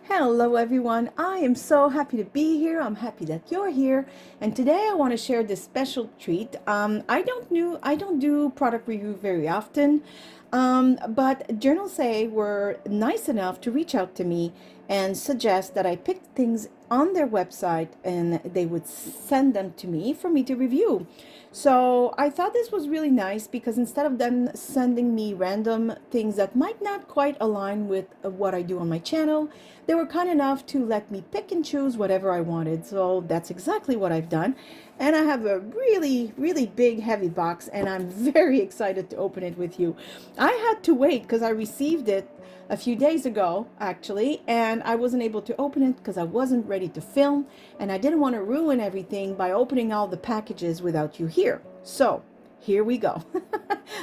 Hello everyone. I am so happy to be here. I'm happy that you're here. And today I want to share this special treat. I don't do product review very often. But Journal Say were nice enough to reach out to me and suggest that I pick things on their website and they would send them to me for me to review. So I thought this was really nice because instead of them sending me random things that might not quite align with what I do on my channel, they were kind enough to let me pick and choose whatever I wanted. So that's exactly what I've done. And I have a really, really big, heavy box, and I'm very excited to open it with you. I had to wait because I received it a few days ago, actually, and I wasn't able to open it because I wasn't ready to film, and I didn't want to ruin everything by opening all the packages without you here. So here we go.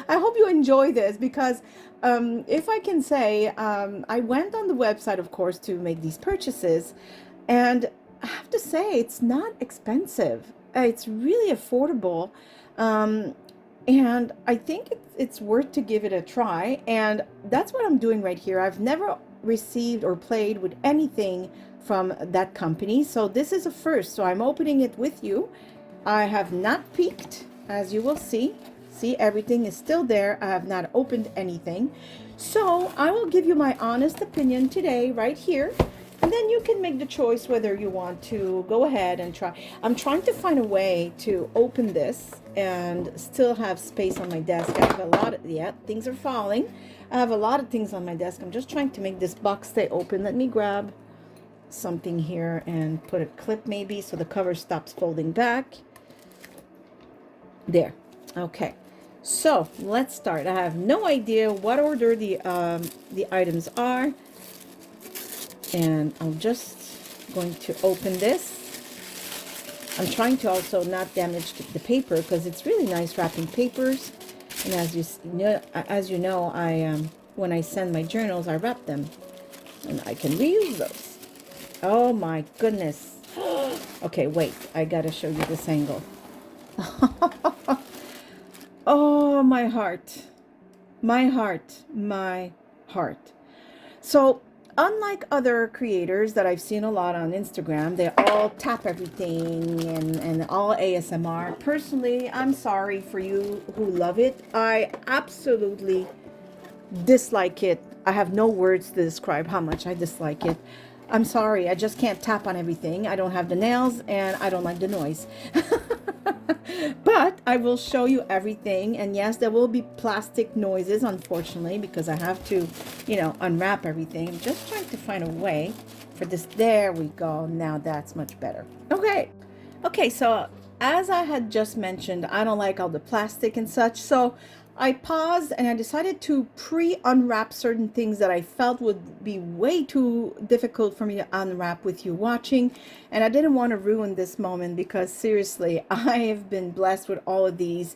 I hope you enjoy this because if I can say, I went on the website, of course, to make these purchases, and I have to say it's not expensive. It's really affordable. And I think it's worth to give it a try, and that's what I'm doing right here. I've never received or played with anything from that company, so this is a first, so I'm opening it with you. I have not peeked, as you will see. See, everything is still there. I have not opened anything, so I will give you my honest opinion today right here, and then you can make the choice whether you want to go ahead and try. I'm trying to find a way to open this and still have space on my desk. I have a lot of, yeah, things are falling. I have a lot of things on my desk. I'm just trying to make this box stay open. Let me grab something here and put a clip maybe so the cover stops folding back. There. Okay. So let's start. I have no idea what order the items are. And I'm just going to open this. I'm trying to also not damage the paper because it's really nice wrapping papers. And as you know, I when I send my journals, I wrap them, and I can reuse those. Oh my goodness. Okay, wait. I gotta show you this angle. Oh, my heart, my heart, my heart. So unlike other creators that I've seen a lot on Instagram, they all tap everything and all ASMR. Personally, I'm sorry for you who love it. I absolutely dislike it. I have no words to describe how much I dislike it. I'm sorry, I just can't tap on everything. I don't have the nails and I don't like the noise. But I will show you everything, and yes, there will be plastic noises, unfortunately, because I have to, unwrap everything. I'm just trying to find a way for this. There we go. Now that's much better. Okay, so as I had just mentioned, I don't like all the plastic and such, so I paused and I decided to pre-unwrap certain things that I felt would be way too difficult for me to unwrap with you watching. And I didn't want to ruin this moment because seriously, I have been blessed with all of these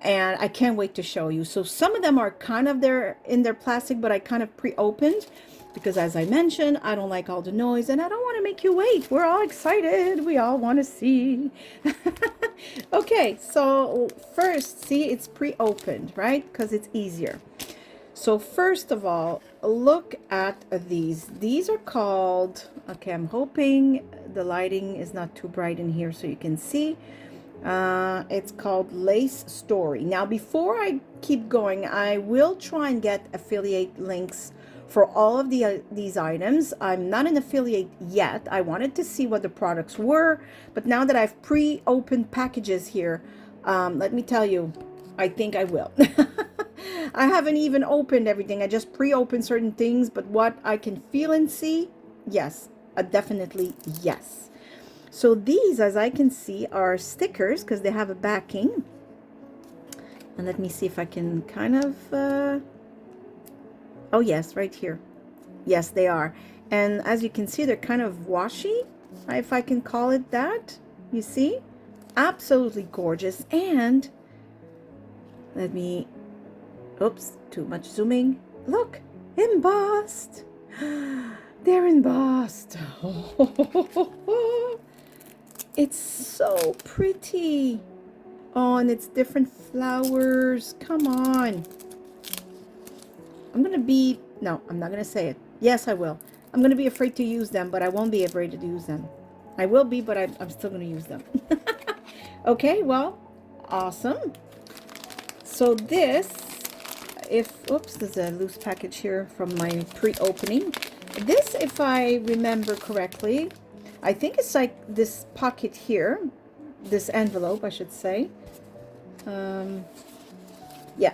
and I can't wait to show you. So some of them are kind of in their plastic, but I kind of pre-opened because, as I mentioned, I don't like all the noise and I don't want to make you wait. We're all excited. We all want to see. Okay, so first, see, it's pre-opened, right? Because it's easier. So first of all, look at these. These are called, okay, I'm hoping the lighting is not too bright in here so you can see. It's called Lace Story. Now, before I keep going, I will try and get affiliate links for all of these items. I'm not an affiliate yet. I wanted to see what the products were, but now that I've pre-opened packages here, let me tell you, I think I will. I haven't even opened everything. I just pre-opened certain things, but what I can feel and see, yes, definitely yes. So these, as I can see, are stickers because they have a backing. And let me see if I can kind of, oh yes, right here. Yes, they are. And as you can see, they're kind of washi, if I can call it that. You see? Absolutely gorgeous. And let me, oops, too much zooming. Look, embossed. They're embossed. It's so pretty. Oh, and it's different flowers. Come on. I'm not gonna say it. Yes, I will. I'm going to be afraid to use them, but I won't be afraid to use them. I will be, but I'm still going to use them. Okay, well, awesome. So this, oops, there's a loose package here from my pre-opening. This, if I remember correctly, I think it's like this pocket here, this envelope, I should say. Yeah,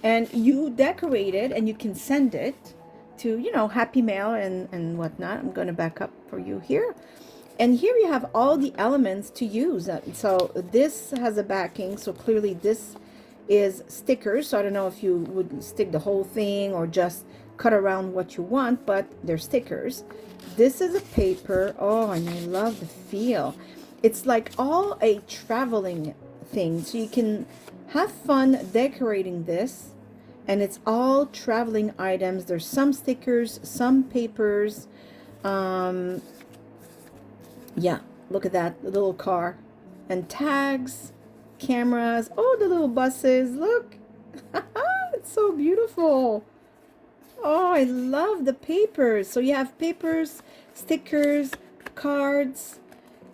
and you decorate it and you can send it to, you know, Happy Mail and whatnot. I'm going to back up for you here. And here you have all the elements to use. So this has a backing, so clearly this is stickers. So I don't know if you would stick the whole thing or just cut around what you want, but they're stickers. This is a paper. Oh, and I love the feel. It's like all a traveling thing, so you can have fun decorating this. And it's all traveling items. There's some stickers, some papers. Yeah, look at that, the little car. And tags, cameras. Oh, the little buses, look. It's so beautiful. Oh, I love the papers. So you have papers, stickers, cards,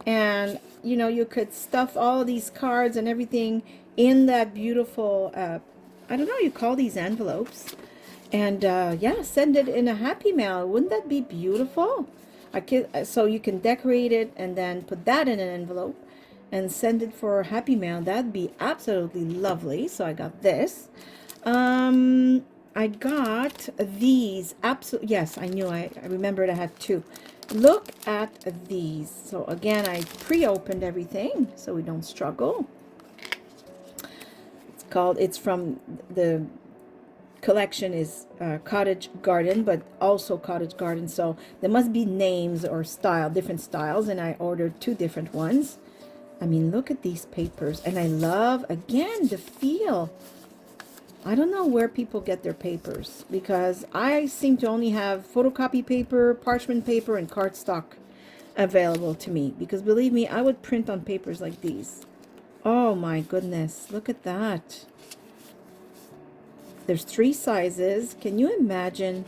and you know, you could stuff all these cards and everything in that beautiful, I don't know, you call these envelopes. And yeah, send it in a Happy Mail. Wouldn't that be beautiful? So you can decorate it and then put that in an envelope and send it for Happy Mail. That'd be absolutely lovely. So I got this. I got these. Absolutely, yes, I knew. I remembered I had two. Look at these. So again, I pre-opened everything so we don't struggle. It's from the collection is Cottage Garden, but also Cottage Garden, so there must be names or different styles, and I ordered two different ones. I mean, look at these papers, and I love, again, the feel. I don't know where people get their papers, because I seem to only have photocopy paper, parchment paper, and cardstock available to me, because believe me, I would print on papers like these. Oh my goodness, look at that. There's 3 sizes. Can you imagine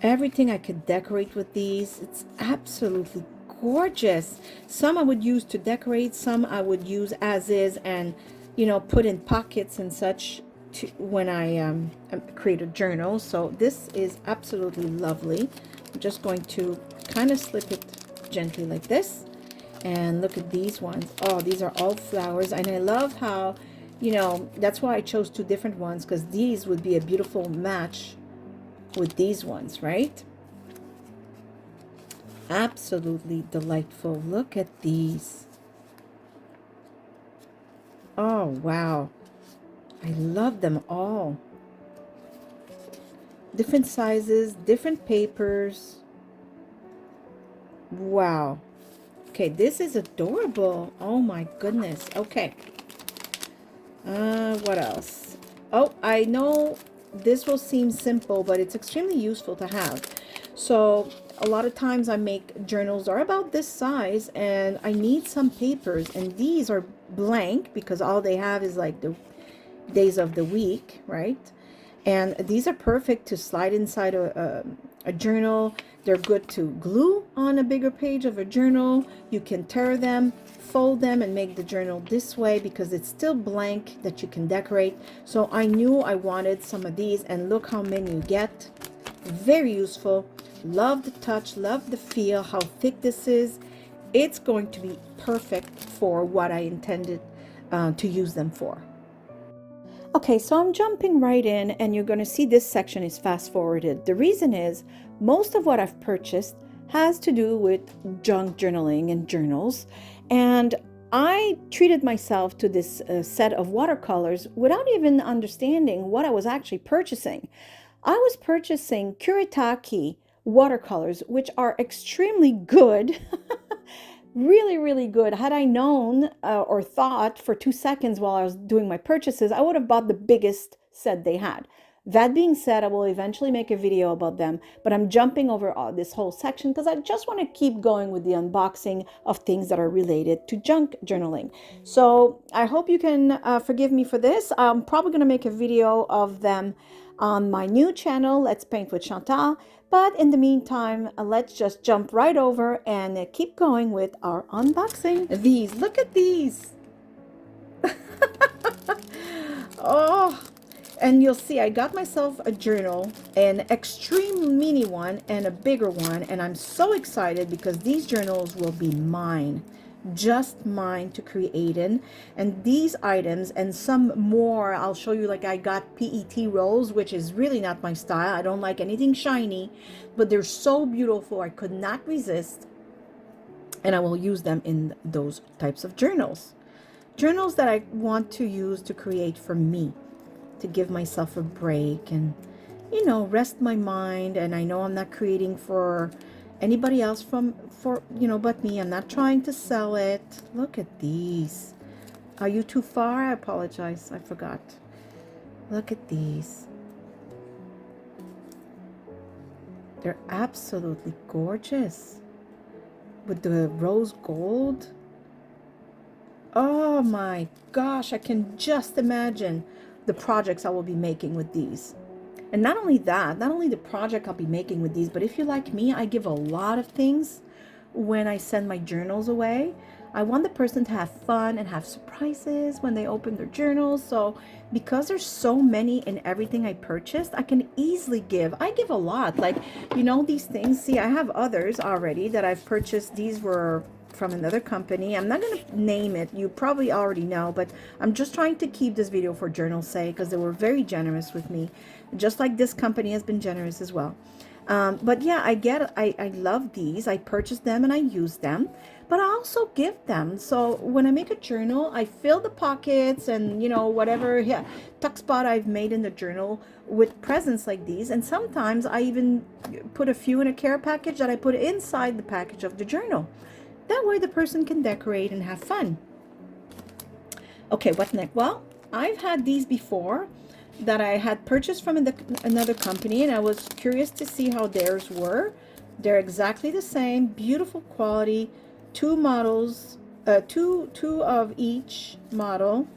everything I could decorate with these? It's absolutely gorgeous. Some I would use to decorate, some I would use as is and, you know, put in pockets and such when I create a journal. So this is absolutely lovely. I'm just going to kind of slip it gently like this. And look at these ones. Oh, these are all flowers. And I love how, you know, that's why I chose 2 different ones, because these would be a beautiful match with these ones, right? Absolutely delightful. Look at these. Oh, wow. I love them all. Different sizes, different papers. Wow. Okay, this is adorable. Oh my goodness. Okay. What else? Oh, I know this will seem simple, but it's extremely useful to have. So a lot of times I make journals are about this size and I need some papers, and these are blank because all they have is like the days of the week, right? And these are perfect to slide inside a journal. They're good to glue on a bigger page of a journal. You can tear them, fold them, and make the journal this way because it's still blank that you can decorate. So I knew I wanted some of these, and look how many you get. Very useful. Love the touch, love the feel, how thick this is. It's going to be perfect for what I intended to use them for. Okay, so I'm jumping right in, and you're going to see this section is fast forwarded. The reason is most of what I've purchased has to do with junk journaling and journals, and I treated myself to this set of watercolors without even understanding what I was actually purchasing. I was purchasing Kuretake watercolors, which are extremely good. Really, really good. Had I known or thought for 2 seconds while I was doing my purchases, I would have bought the biggest set they had. That being said, I will eventually make a video about them, but I'm jumping over this whole section because I just want to keep going with the unboxing of things that are related to junk journaling. So I hope you can forgive me for this. I'm probably going to make a video of them on my new channel, Let's Paint with Chantal. But in the meantime, let's just jump right over and keep going with our unboxing. These, look at these. Oh, and you'll see I got myself a journal, an extreme mini one and a bigger one, and I'm so excited because these journals will be mine, just mine to create in. And these items and some more I'll show you. Like, I got PET rolls, which is really not my style. I don't like anything shiny, but they're so beautiful I could not resist, and I will use them in those types of journals that I want to use to create for me, to give myself a break and, you know, rest my mind. And I know I'm not creating for anybody else for you know, but me. I'm not trying to sell it. Look at these. Are you too far? I apologize, I forgot. Look at these. They're absolutely gorgeous with the rose gold. Oh my gosh, I can just imagine the projects I will be making with these. And not only that, not only the project I'll be making with these, but if you like me, I give a lot of things when I send my journals away. I want the person to have fun and have surprises when they open their journals. So because there's so many in everything I purchased, I can easily give. I give a lot. Like, you know, these things. See, I have others already that I've purchased. These were from another company. I'm not going to name it. You probably already know, but I'm just trying to keep this video for journal's sake because they were very generous with me, just like this company has been generous as well. But yeah, I love these. I purchased them and I use them, but I also give them. So when I make a journal, I fill the pockets and, you know, whatever tuck spot I've made in the journal with presents like these. And sometimes I even put a few in a care package that I put inside the package of the journal. That way the person can decorate and have fun. Okay, what next? Well, I've had these before that I had purchased from another company, and I was curious to see how theirs were. They're exactly the same, beautiful quality, two models, two of each model.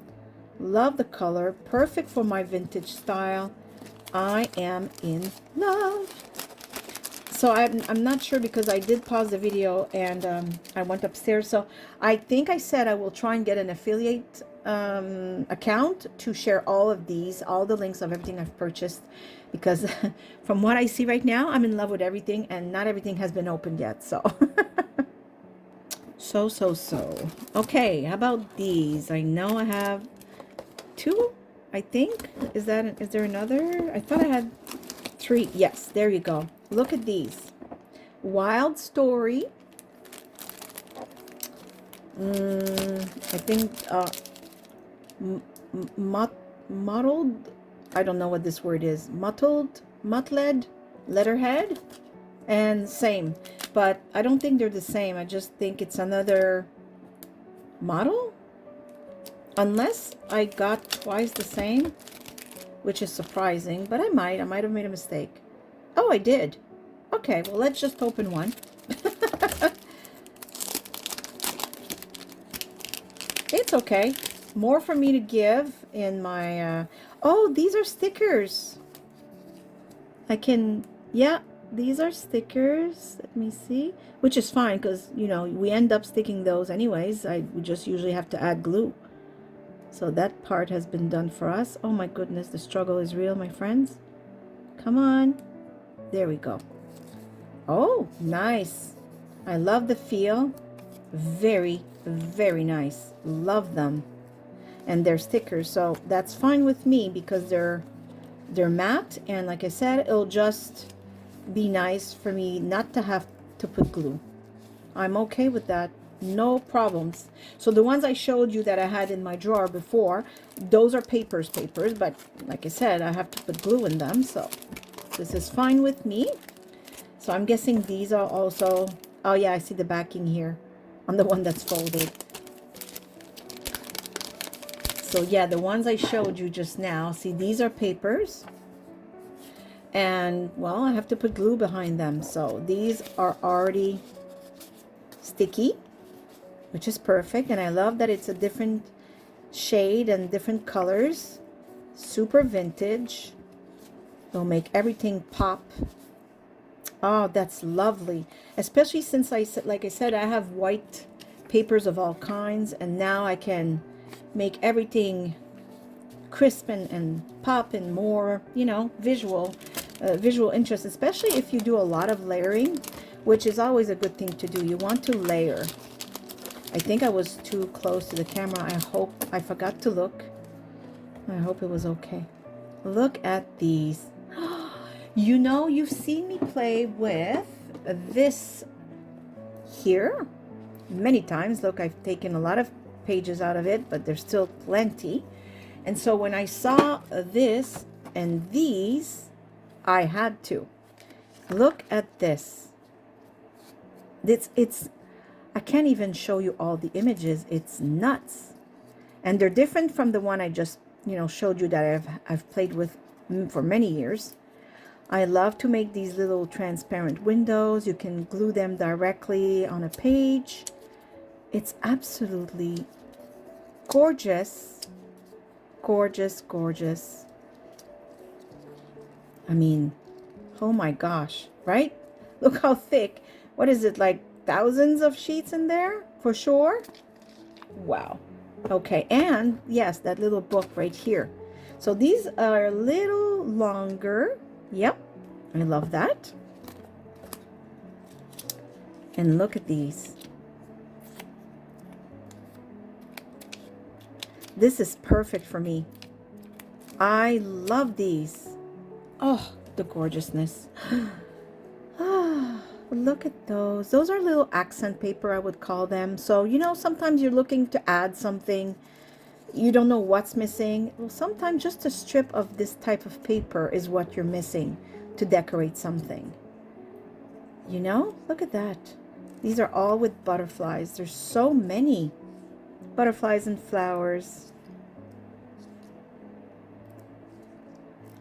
Love the color, perfect for my vintage style. I am in love. So I'm not sure because I did pause the video and I went upstairs. So I think I said I will try and get an affiliate account to share all of these, all the links of everything I've purchased, because from what I see right now, I'm in love with everything and not everything has been opened yet. So so okay, how about these? I know I have two, I think. Is there another? I thought I had three. Yes, there you go. Look at these. Wild Story. I think mottled, I don't know what this word is. Mottled letterhead, and same, but I don't think they're the same. I just think it's another model, unless I got twice the same, which is surprising, but I might have made a mistake. Oh, I did. Okay, well, let's just open one. It's okay. More for me to give in my oh, these are stickers. I can, yeah, these are stickers. Let me see. Which is fine because, you know, we end up sticking those anyways. We just usually have to add glue. So that part has been done for us. Oh my goodness, the struggle is real, my friends. Come on. There we go. Oh, nice. I love the feel. Very, very nice. Love them. And they're stickers, so that's fine with me because they're matte, and like I said, it'll just be nice for me not to have to put glue. I'm okay with that. No problems. So the ones I showed you that I had in my drawer before, those are papers, but like I said, I have to put glue in them, so this is fine with me. So I'm guessing these are also, oh yeah, I see the backing here on the one that's folded. So yeah, the ones I showed you just now, see, these are papers. And well, I have to put glue behind them. So these are already sticky, which is perfect. And I love that it's a different shade and different colors. Super vintage. It'll make everything pop. Oh, that's lovely. Especially since like I said, I have white papers of all kinds, and now I can make everything crisp and pop and more, you know, visual interest, especially if you do a lot of layering, which is always a good thing to do. You want to layer. I think I was too close to the camera. I hope I forgot to look. I hope it was okay. Look at these. You know, you've seen me play with this here many times. Look, I've taken a lot of pages out of it, but there's still plenty. And so when I saw this and these, I had to. Look at this. It's I can't even show you all the images. It's nuts. And they're different from the one I just, you know, showed you that I've played with for many years. I love to make these little transparent windows. You can glue them directly on a page. It's absolutely gorgeous. Gorgeous, gorgeous. I mean, oh my gosh, right? Look how thick. What is it, like thousands of sheets in there for sure? Wow. Okay, and yes, that little book right here. So these are a little longer. Yep, I love that. And look at these. This is perfect for me. I love these. Oh, the gorgeousness. Ah, look at those. Those are little accent paper, I would call them. So, you know, sometimes you're looking to add something. You don't know what's missing. Well, sometimes just a strip of this type of paper is what you're missing to decorate something. You know, look at that. These are all with butterflies. There's so many butterflies and flowers.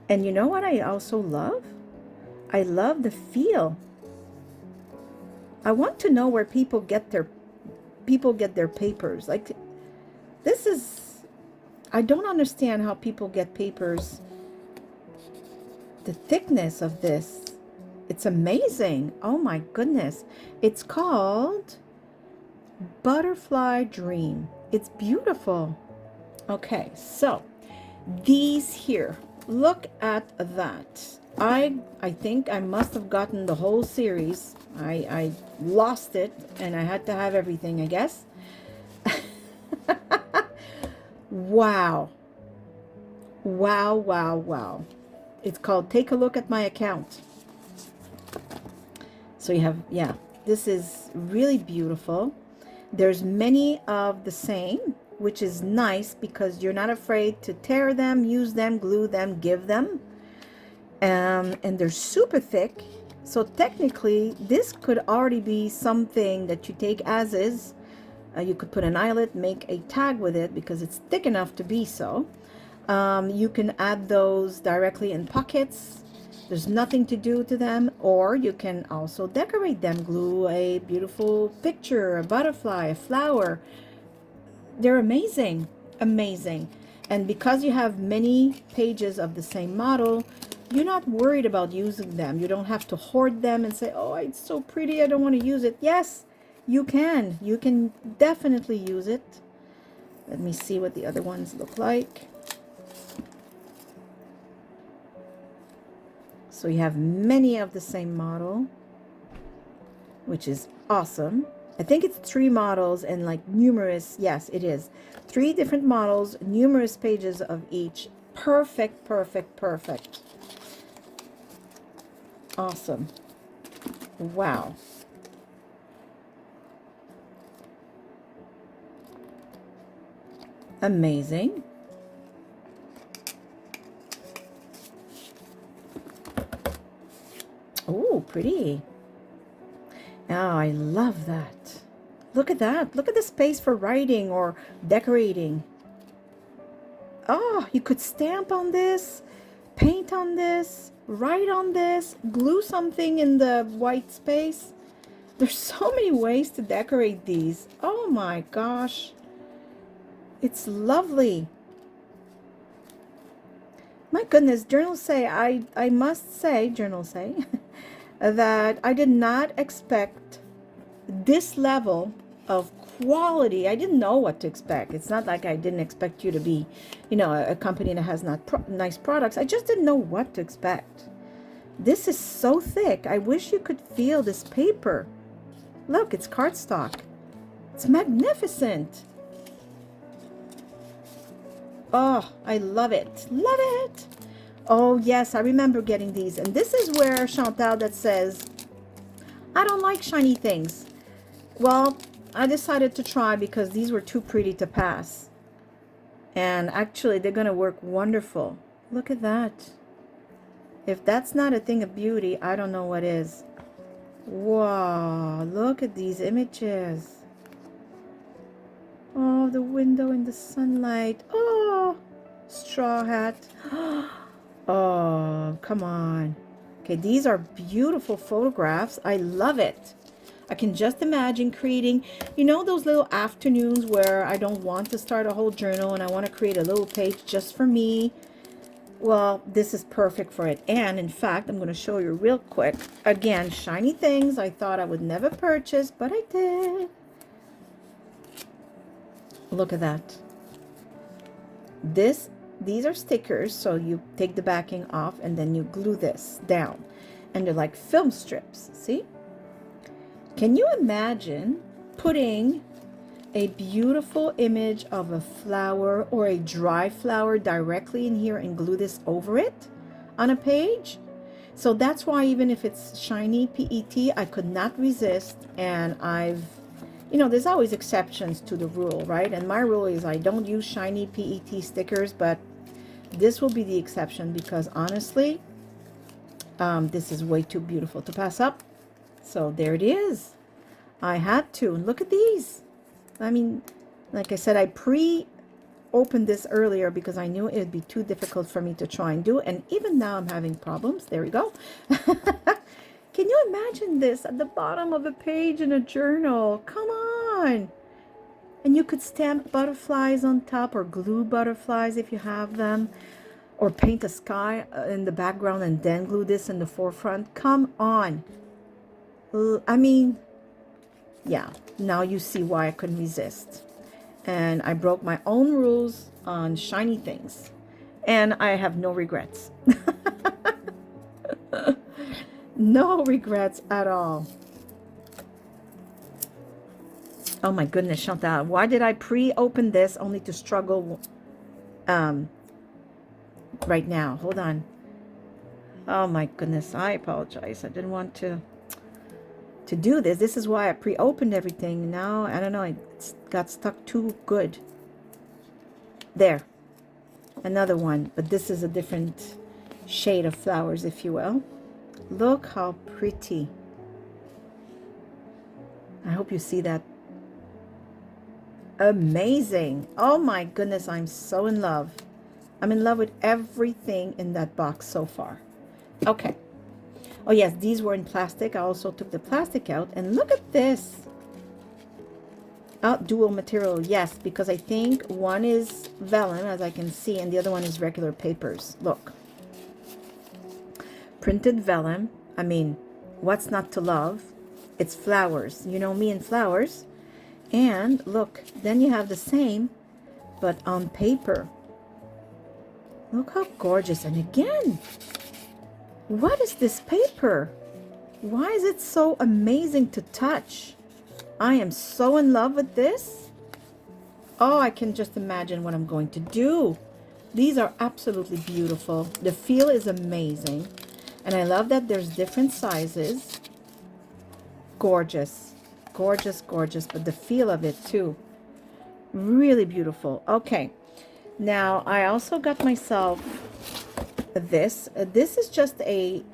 And you know what I also love? I love the feel. I want to know where people get their papers. Like, this is, I don't understand how people get papers. The thickness of this, it's amazing. Oh my goodness. It's called Butterfly Dream. It's beautiful. Okay, so these here, look at that. I think I must have gotten the whole series. I lost it and I had to have everything, I guess. Wow. Wow, wow, wow. It's called Take a Look at My Account. So you have, yeah, this is really beautiful. There's many of the same, which is nice because you're not afraid to tear them, use them, glue them, give them. And they're super thick. So technically, this could already be something that you take as is. You could put an eyelet, make a tag with it because it's thick enough to be so. You can add those directly in pockets. There's nothing to do to them. Or you can also decorate them. Glue a beautiful picture, a butterfly, a flower. They're amazing. Amazing. And because you have many pages of the same model, you're not worried about using them. You don't have to hoard them and say, oh, it's so pretty, I don't want to use it. Yes, you can. You can definitely use it. Let me see what the other ones look like. So you have many of the same model, which is awesome. I think it's 3 models and like numerous, yes, it is. 3 different models, numerous pages of each. Perfect, perfect, perfect. Awesome. Wow. Amazing. Oh, pretty. Oh, I love that. Look at that. Look at the space for writing or decorating. Oh, you could stamp on this, paint on this, write on this, glue something in the white space. There's so many ways to decorate these. Oh my gosh. It's lovely. My goodness, journals say, I must say, journals say, that I did not expect this level of quality. I didn't know what to expect. It's not like I didn't expect you to be, you know, a company that has not nice products. I just didn't know what to expect. This is so thick. I wish you could feel this paper. Look, it's cardstock. It's magnificent. Oh, I love it. Love it. Oh, yes, I remember getting these. And this is where Chantal that says, I don't like shiny things. Well, I decided to try because these were too pretty to pass. And actually, they're going to work wonderful. Look at that. If that's not a thing of beauty, I don't know what is. Wow, look at these images. Oh, the window in the sunlight. Oh, straw hat. Oh, come on. Okay, these are beautiful photographs. I love it. I can just imagine creating, you know, those little afternoons where I don't want to start a whole journal and I want to create a little page just for me. Well, this is perfect for it. And in fact, I'm going to show you real quick. Again, shiny things I thought I would never purchase, but I did. Look at that. These are stickers, so you take the backing off and then you glue this down. And they're like film strips, see? Can you imagine putting a beautiful image of a flower or a dry flower directly in here and glue this over it on a page? So that's why even if it's shiny PET, I could not resist. And you know, there's always exceptions to the rule, right? And my rule is I don't use shiny PET stickers, but this will be the exception because honestly, this is way too beautiful to pass up. So there it is. I had to. Look at these. I mean, like I said, I pre-opened this earlier because I knew it would be too difficult for me to try and do. And even now I'm having problems. There we go. Can you imagine this at the bottom of a page in a journal? Come on. And you could stamp butterflies on top or glue butterflies if you have them. Or paint a sky in the background and then glue this in the forefront. Come on. I mean, yeah, now you see why I couldn't resist. And I broke my own rules on shiny things. And I have no regrets. No regrets at all. Oh my goodness, Chantal. Why did I pre-open this only to struggle right now? Hold on. Oh my goodness, I apologize. I didn't want to do this. This is why I pre-opened everything. Now, I don't know, it got stuck too good. There. Another one, but this is a different shade of flowers, if you will. Look how pretty. I hope you see that. Amazing. Oh my goodness, I'm so in love. I'm in love with everything in that box so far. Okay. Oh yes, these were in plastic. I also took the plastic out. And look at this. Oh, dual material. Yes, because I think one is vellum, as I can see, and the other one is regular papers. Look. Printed vellum. I mean, what's not to love? It's flowers. You know me and flowers. And look, then you have the same, but on paper. Look how gorgeous. And again, what is this paper? Why is it so amazing to touch? I am so in love with this. Oh, I can just imagine what I'm going to do. These are absolutely beautiful. The feel is amazing. And I love that there's different sizes. Gorgeous. Gorgeous, gorgeous. But the feel of it too. Really beautiful. Okay. Now, I also got myself this. This is just a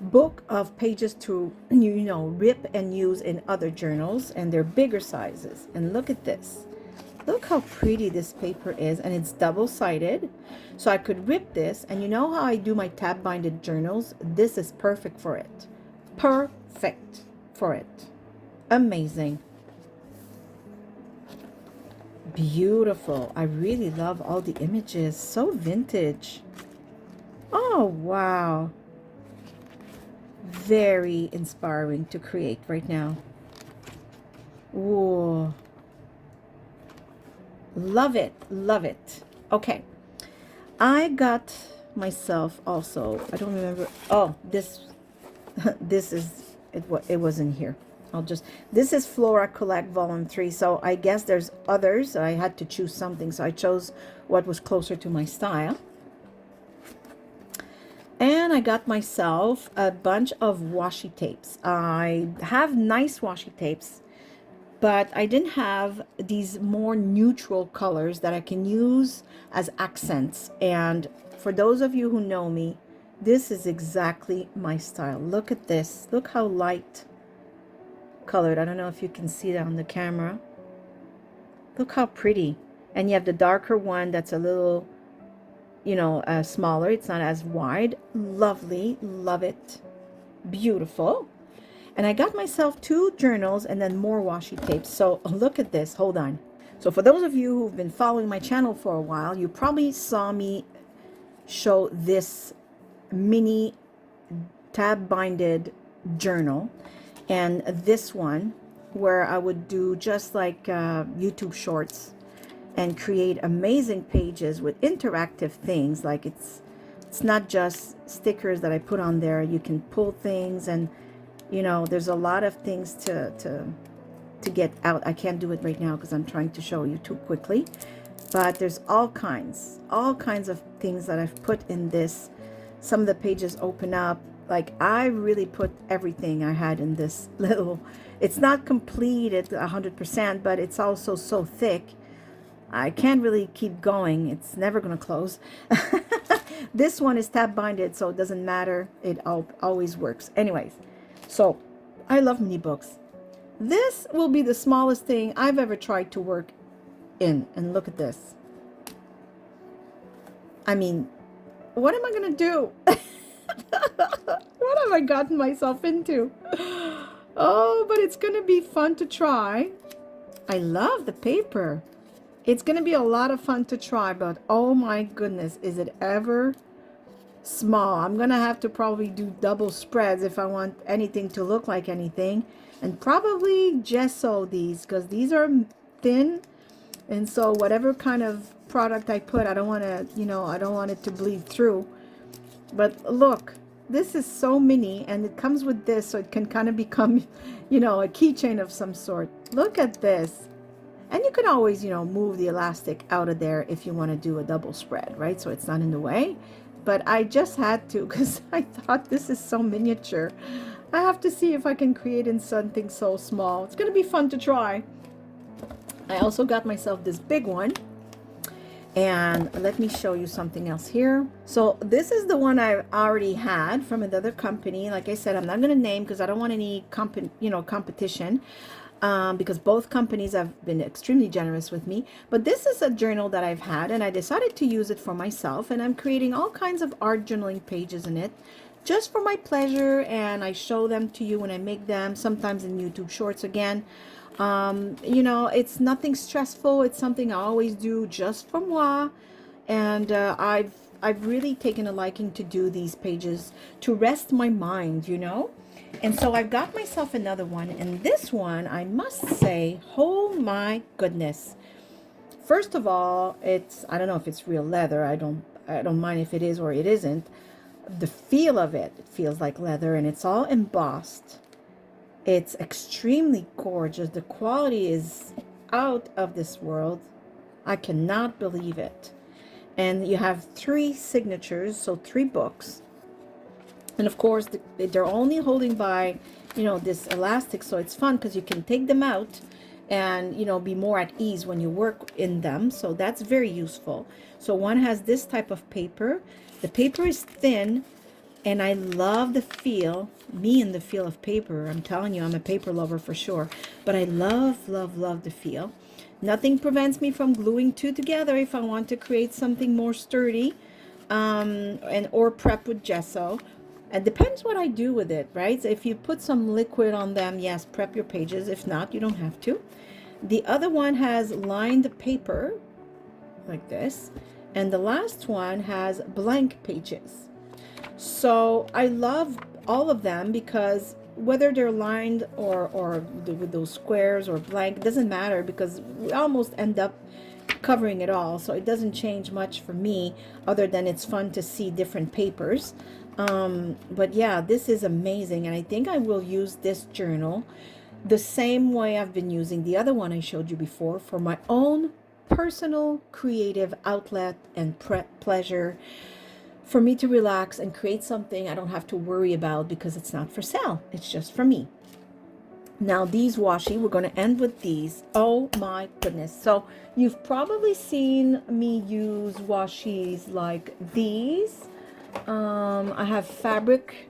book of pages to, you know, rip and use in other journals. And they're bigger sizes. And look at this. Look how pretty this paper is, and it's double-sided, so I could rip this. And you know how I do my tab-binded journals? This is perfect for it. Perfect for it. Amazing. Beautiful. I really love all the images. So vintage. Oh, wow. Very inspiring to create right now. Whoa. Love it. Love it. Okay. I got myself also, I don't remember. Oh, this this is it wasn't here. I'll just, this is Flora Collect Volume 3. So I guess there's others. I had to choose something, so I chose what was closer to my style. And I got myself a bunch of washi tapes. I have nice washi tapes, but I didn't have these more neutral colors that I can use as accents. And for those of you who know me, this is exactly my style. Look at this. Look how light colored. I don't know if you can see that on the camera. Look how pretty. And you have the darker one that's a little, you know, smaller. It's not as wide. Lovely. Love it. Beautiful. And I got myself 2 journals and then more washi tapes. So look at this. Hold on. So for those of you who've been following my channel for a while, you probably saw me show this mini tab binded journal, and this one where I would do just like YouTube shorts and create amazing pages with interactive things. Like it's not just stickers that I put on there. You can pull things, and you know, there's a lot of things to get out. I can't do it right now because I'm trying to show you too quickly, but there's all kinds of things that I've put in this. Some of the pages open up. Like I really put everything I had in this little, it's not completed 100%, but it's also so thick I can't really keep going. It's never going to close. This one is tab binded, so it doesn't matter. It always works. Anyways, so I love mini books. This will be the smallest thing I've ever tried to work in. And look at this. I mean, what am I going to do? What have I gotten myself into? Oh, but it's going to be fun to try. I love the paper. It's going to be a lot of fun to try, but oh my goodness, is it ever small. I'm going to have to probably do double spreads if I want anything to look like anything. And probably gesso these, because these are thin. And so whatever kind of product I put, I don't want to, you know, I don't want it to bleed through. But look, this is so mini, and it comes with this, so it can kind of become, you know, a keychain of some sort. Look at this. And you can always, you know, move the elastic out of there if you want to do a double spread, right? So it's not in the way. But I just had to, because I thought this is so miniature. I have to see if I can create in something so small. It's going to be fun to try. I also got myself this big one. And let me show you something else here. So this is the one I already had from another company. Like I said, I'm not going to name because I don't want any competition. Because both companies have been extremely generous with me. But this is a journal that I've had, and I decided to use it for myself. And I'm creating all kinds of art journaling pages in it, just for my pleasure. And I show them to you when I make them, sometimes in YouTube Shorts again. You know, it's nothing stressful. It's something I always do just for moi. And I've really taken a liking to do these pages to rest my mind, you know. And so I've got myself another one, and this one, I must say, oh my goodness. First of all, it's, I don't know if it's real leather. I don't mind if it is or it isn't. The feel of it, it feels like leather, and it's all embossed. It's extremely gorgeous. The quality is out of this world. I cannot believe it. And you have 3 signatures, so 3 books. And of course, they're only holding by, you know, this elastic, so it's fun because you can take them out and, you know, be more at ease when you work in them. So that's very useful. So one has this type of paper. The paper is thin, and I love the feel, me and the feel of paper. I'm telling you, I'm a paper lover for sure. But I love, love, love the feel. Nothing prevents me from gluing 2 together if I want to create something more sturdy, or prep with gesso. It depends what I do with it, right? So if you put some liquid on them, yes, prep your pages. If not, you don't have to. The other one has lined paper, like this. And the last one has blank pages. So I love all of them because whether they're lined or with those squares or blank, it doesn't matter because we almost end up covering it all. So it doesn't change much for me other than it's fun to see different papers. But yeah, this is amazing. And I think I will use this journal the same way I've been using the other one I showed you before for my own personal creative outlet and pleasure, for me to relax and create something I don't have to worry about because it's not for sale. It's just for me. Now these washi, we're going to end with these. Oh my goodness. So you've probably seen me use washis like these. I have fabric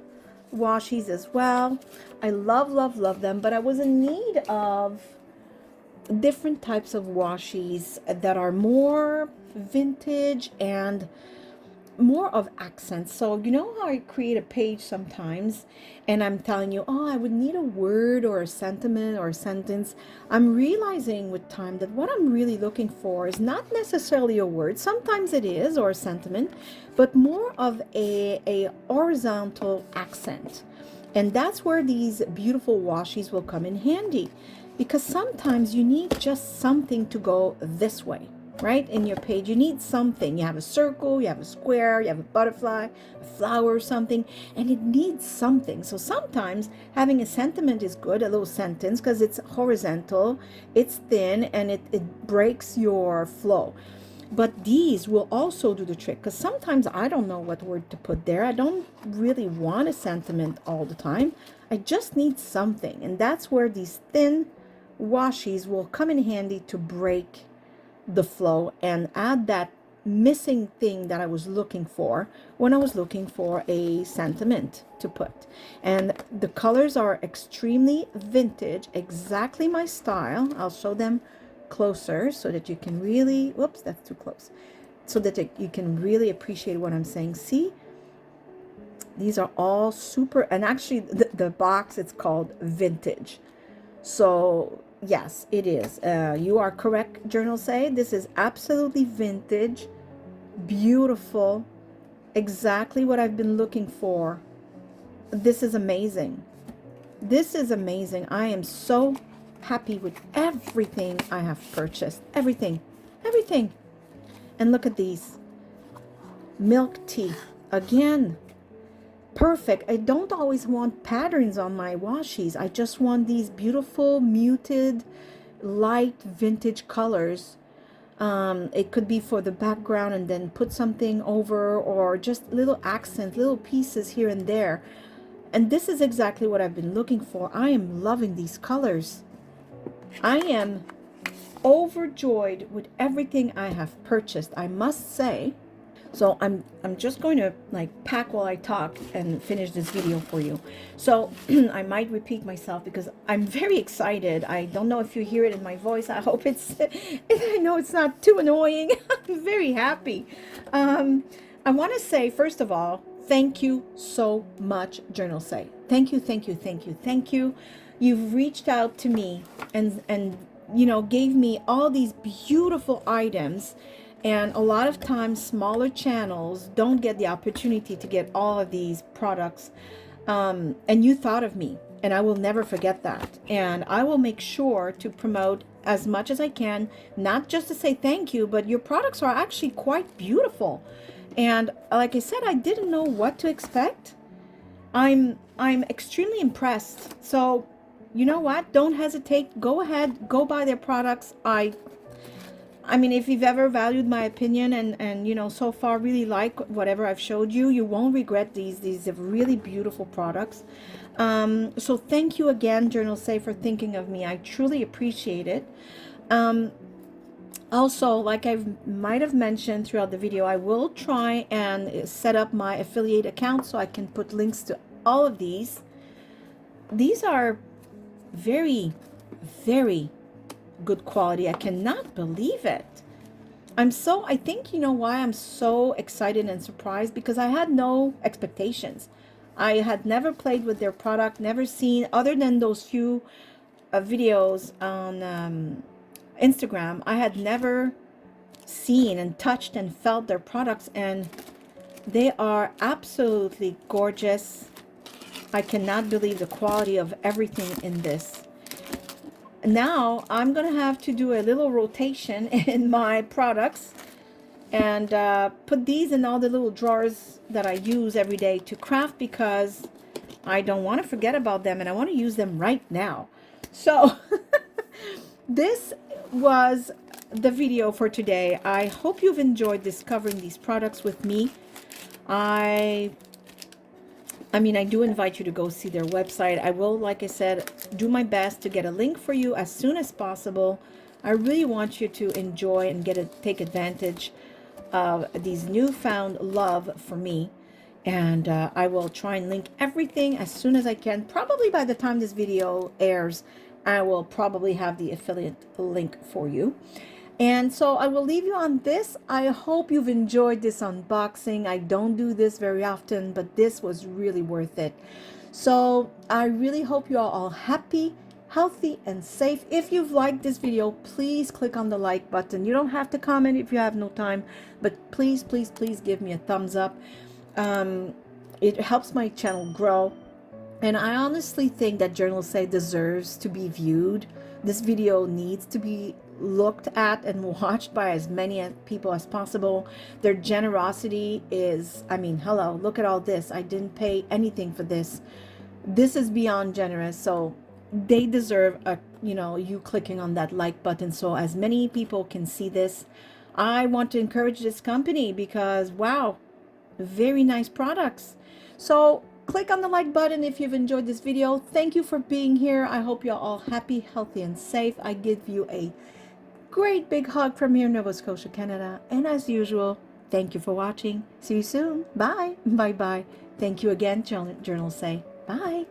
washis as well. I love them, but I was in need of different types of washis that are more vintage and more of accents. So you know how I create a page sometimes and I'm telling you, oh, I would need a word or a sentiment or a sentence. I'm realizing with time that what I'm really looking for is not necessarily a word. Sometimes it is, or a sentiment, but more of a horizontal accent. And that's where these beautiful washis will come in handy, because sometimes you need just something to go this way. Right? In your page, you need something. You have a circle, you have a square, you have a butterfly, a flower or something, and it needs something. So sometimes having a sentiment is good, a little sentence, because it's horizontal, it's thin, and it breaks your flow. But these will also do the trick, because sometimes I don't know what word to put there. I don't really want a sentiment all the time. I just need something, and that's where these thin washis will come in handy to break the flow and add that missing thing that I was looking for when I was looking for a sentiment to put. And the colors are extremely vintage, exactly my style. I'll show them closer so that you can really, whoops, that's too close, so that you can really appreciate what I'm saying. See, these are all super, and actually the box, it's called vintage. So yes, it is. You are correct, Journal Say. This is absolutely vintage, beautiful, exactly what I've been looking for. This is amazing. This is amazing. I am so happy with everything I have purchased. Everything. Everything. And look at these. Milk tea. Again, perfect. I don't always want patterns on my washis. I just want these beautiful muted light vintage colors. It could be for the background and then put something over, or just little accents, little pieces here and there. And this is exactly what I've been looking for. I am loving these colors. I am overjoyed with everything I have purchased, I must say. So I'm just going to like pack while I talk and finish this video for you. So I might repeat myself because I'm very excited. I don't know if you hear it in my voice. I hope it's, I know it's not too annoying. I'm very happy. I want to say, first of all, thank you so much, Journal Say. Thank you, thank you, thank you, thank you. You've reached out to me and you know, gave me all these beautiful items. And a lot of times smaller channels don't get the opportunity to get all of these products. And you thought of me, and I will never forget that. And I will make sure to promote as much as I can, not just to say thank you, but your products are actually quite beautiful. And like I said, I didn't know what to expect. I'm extremely impressed. So you know what? Don't hesitate. Go ahead, go buy their products. I mean, if you've ever valued my opinion and you know, so far really like whatever I've showed you, you won't regret these. These are really beautiful products. So thank you again, Journal Say, for thinking of me. I truly appreciate it. Also, like I might have mentioned throughout the video, I will try and set up my affiliate account so I can put links to all of these. These are very, very good quality. I cannot believe it. I think, you know why I'm so excited and surprised, because I had no expectations. I had never played with their product, never seen, other than those few videos on Instagram. I had never seen and touched and felt their products, and They are absolutely gorgeous. I cannot believe the quality of everything in this. Now I'm gonna have to do a little rotation in my products and put these in all the little drawers that I use every day to craft, because I don't want to forget about them and I want to use them right now. So this was the video for today. I hope you've enjoyed discovering these products with me. I mean, I do invite you to go see their website. I will, like I said, do my best to get a link for you as soon as possible. I really want you to enjoy and take advantage of these newfound love for me. And I will try and link everything as soon as I can. Probably by the time this video airs, I will probably have the affiliate link for you. And so I will leave you on this. I hope you've enjoyed this unboxing. I don't do this very often, but this was really worth it. So I really hope you are all happy, healthy, and safe. If you've liked this video, please click on the like button. You don't have to comment if you have no time, but please, please, please give me a thumbs up. It helps my channel grow. And I honestly think that Journal Say deserves to be viewed. This video needs to be looked at and watched by as many people as possible. Their generosity is, I mean, hello, look at all this. I didn't pay anything for this. This is beyond generous. So they deserve you clicking on that like button so as many people can see this. I want to encourage this company because, wow, very nice products. So click on the like button if you've enjoyed this video. Thank you for being here. I hope you're all happy, healthy, and safe. I give you a great big hug from here in Nova Scotia, Canada. And as usual, thank you for watching. See you soon. Bye. Bye-bye. Thank you again, Journal Say. Bye.